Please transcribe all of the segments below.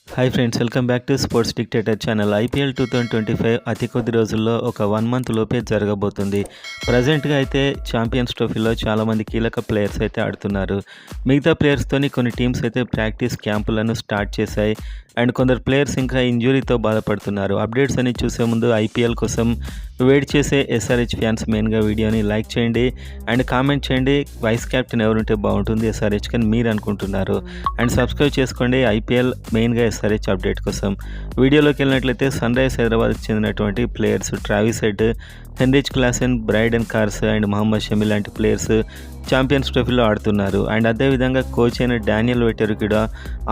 Hi friends, welcome back to sports dictator channel. IPL 2025 అతి కొద్ది రోజుల్లో ఒక 1 మంత్ లోపే జరగబోతుంది. ప్రజెంట్గా అయితే ఛాంపియన్స్ ట్రోఫీలో చాలామంది కీలక ప్లేయర్స్ అయితే ఆడుతున్నారు. మిగతా ప్లేయర్స్తోని కొన్ని టీమ్స్ అయితే ప్రాక్టీస్ క్యాంపులను స్టార్ట్ చేశాయి. అండ్ కొందరు ప్లేయర్స్ ఇంకా ఇంజురీతో బాధపడుతున్నారు. అప్డేట్స్ అని చూసే ముందు ఐపీఎల్ కోసం వెయిట్ చేసే ఎస్ఆర్హెచ్ ఫ్యాన్స్ మెయిన్గా వీడియోని లైక్ చేయండి అండ్ కామెంట్ చేయండి. వైస్ కెప్టెన్ ఎవరుంటే బాగుంటుంది ఎస్ఆర్హెచ్ అని మీరు అనుకుంటున్నారు. అండ్ సబ్స్క్రైబ్ చేసుకోండి ఐపీఎల్ మెయిన్గా ఎస్ఆర్హెచ్ అప్డేట్ కోసం. వీడియోలోకి వెళ్ళినట్లయితే సన్ రైజర్స్ హైదరాబాద్కి చెందినటువంటి players Travis Head, Heinrich Klaasen, Brydon Carse and Mohammed Shami లాంటి ప్లేయర్స్ ఛాంపియన్స్ ట్రోఫీలో ఆడుతున్నారు. అండ్ అదేవిధంగా కోచ్ అయిన డానియల్ వెటరు కూడా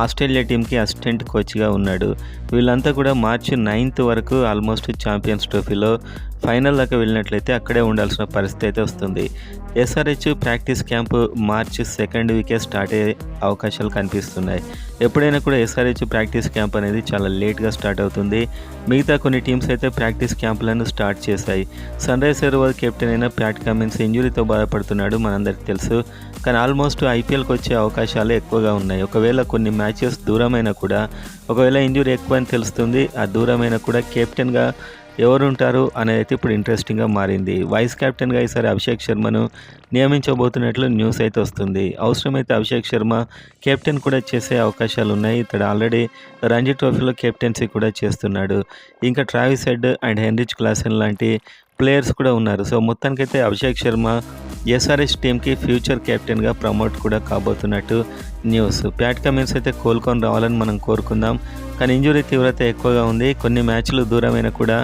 ఆస్ట్రేలియా టీంకి అసిస్టెంట్ కోచ్గా ఉన్నాడు. వీళ్ళంతా కూడా మార్చి 9th వరకు ఆల్మోస్ట్ ఛాంపియన్స్ ట్రోఫీలో ఫైనల్ దాకా వెళ్ళినట్లయితే అక్కడే ఉండాల్సిన పరిస్థితి అయితే వస్తుంది. ఎస్ఆర్హెచ్ ప్రాక్టీస్ క్యాంపు మార్చి 2nd వీకే స్టార్ట్ అయ్యే అవకాశాలు కనిపిస్తున్నాయి. ఎప్పుడైనా కూడా ఎస్ఆర్హెచ్ ప్రాక్టీస్ క్యాంప్ అనేది చాలా లేట్గా స్టార్ట్ అవుతుంది. మిగతా కొన్ని టీమ్స్ అయితే ప్రాక్టీస్ క్యాంపులను స్టార్ట్ చేశాయి. సన్ రైజర్స్ హైదరాబాద్ కెప్టెన్ అయిన ప్యాట్ కమిన్స్ ఇంజురీతో బాధపడుతున్నాడు, మనందరికీ తెలుసు. కానీ ఆల్మోస్ట్ ఐపీఎల్కి వచ్చే అవకాశాలు ఎక్కువగా ఉన్నాయి. ఒకవేళ కొన్ని మ్యాచెస్ దూరమైనా కూడా, ఒకవేళ ఇంజురీ ఎక్కువ అని తెలుస్తుంది, ఆ దూరమైనా కూడా కెప్టెన్గా ఎవరు ఉంటారు అనేది అయితే ఇప్పుడు ఇంట్రెస్టింగ్గా మారింది. వైస్ కెప్టెన్గా ఈసారి అభిషేక్ శర్మను నియమించబోతున్నట్లు న్యూస్ అయితే వస్తుంది. అవసరమైతే అభిషేక్ శర్మ కెప్టెన్ కూడా చేసే అవకాశాలు ఉన్నాయి. ఇతడు ఆల్రెడీ రంజీ ట్రోఫీలో కెప్టెన్సీ కూడా చేస్తున్నాడు. ఇంకా Travis head and Heinrich Klaasen లాంటి ప్లేయర్స్ కూడా ఉన్నారు. సో మొత్తానికైతే అభిషేక్ శర్మ ఎస్ఆర్హెచ్ టీంకి ఫ్యూచర్ కెప్టెన్గా ప్రమోట్ కూడా కాబోతున్నట్టు న్యూస్. ప్యాట్ కమిన్స్ అయితే కోలుకొని రావాలని మనం కోరుకుందాం. కానీ ఇంజురీ తీవ్రత ఎక్కువగా ఉంది. కొన్ని మ్యాచ్లు దూరమైన కూడా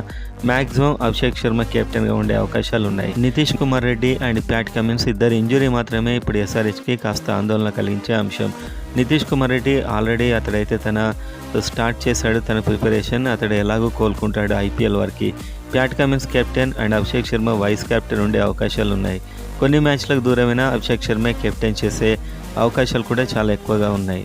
మ్యాక్సిమం అభిషేక్ శర్మ కెప్టెన్గా ఉండే అవకాశాలు ఉన్నాయి. Nitish Kumar Reddy and Pat Cummins ఇద్దరు ఇంజురీ మాత్రమే ఇప్పుడు ఎస్ఆర్హెచ్కి కాస్త ఆందోళన కలిగించే అంశం. నితీష్ కుమార్ రెడ్డి ఆల్రెడీ అతడైతే స్టార్ట్ చేశాడు తన ప్రిపరేషన్. అతడు ఎలాగో కోలుకుంటాడు ఐపీఎల్ వరకు. Pat Cummins captain and Abhishek Sharma vice captain ఉండే అవకాశాలు ఉన్నాయి. కొన్ని మ్యాచ్లకు దూరమైన అభిషేక్ శర్మ కెప్టెన్ చేసే అవకాశాలు కూడా చాలా ఎక్కువగా ఉన్నాయి.